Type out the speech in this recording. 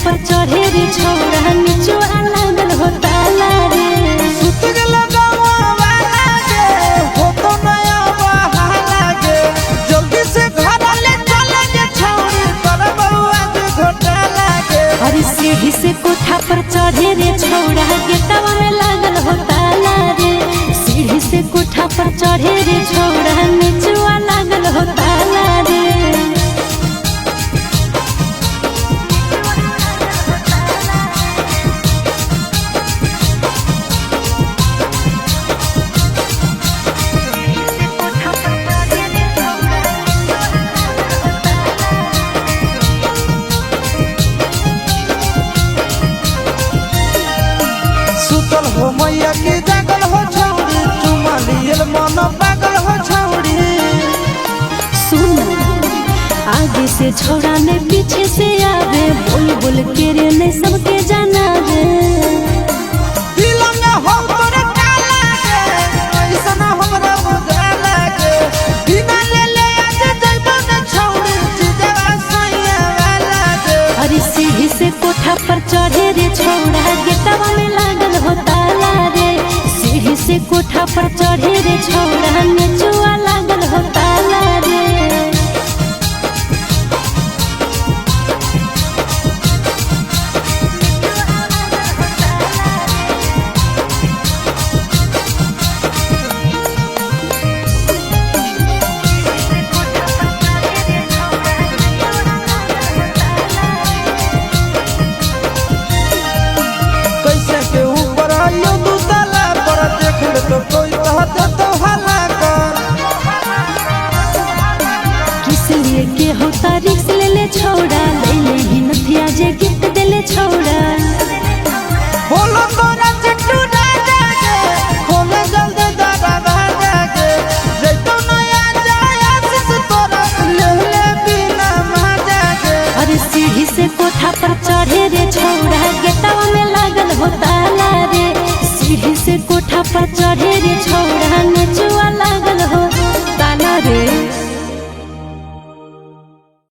पर चढ़े रे छौड़ा निचवा लागल हो ताला रे। सुतग लगावा वाला गे हो तो नया बहाना गे जल्दी से घर ले चले गे छौड़ी कर बउआ के घोटाला गे। अरे सीढ़ी से कोठा पर चढ़े रे छौड़ा गेटवा में लागल हो ताला रे। सीढ़ी से कोठा पर चढ़े रे छौड़ा निचवा लागल हो ताला रे। सुतल हो मैया के जागल हो छौड़ी चुमा लियल मन पागल हो छौड़ी। सुन आगे से छौड़ा ने पीछे से आवे बोल बोल के रे ने सबके जाना रे। दिल में हो तोरे काला गे ऐसा ना हमरा बुझाला गे बिना ले ले आज जइबो न छौड़ी जीजवा सैया वाला गे। अरे सीढ़ी से कोठा पर चढ़े रे छौड़ा गेटवा में लागल हो ताला रे। सीढ़ी से कोठा पर चढ़े रे छौड़ा निचवा लागल हो ताला रे। कैसे के ऊपर आयो दू ताला पर देख ले तो कोई कह दे तो हल्ला कर। किस लिए के होता रिक्स ले ले छौड़ा ले ले ही नथिया जे गिफ्ट दे ले छौड़ा। बोलो तोरा चिट्टू राजा गे खोले जल्दी दादा राजा गे जैतो नया जाया सिस तोरा ले ले बिना मजा गे। अरे सीढ़ी से कोठा पर चढ़े रे छौड़ा गेटवा में लागल हो ताला रे। सीढ़ी से कोठा पर चढ़े रे छौड़ा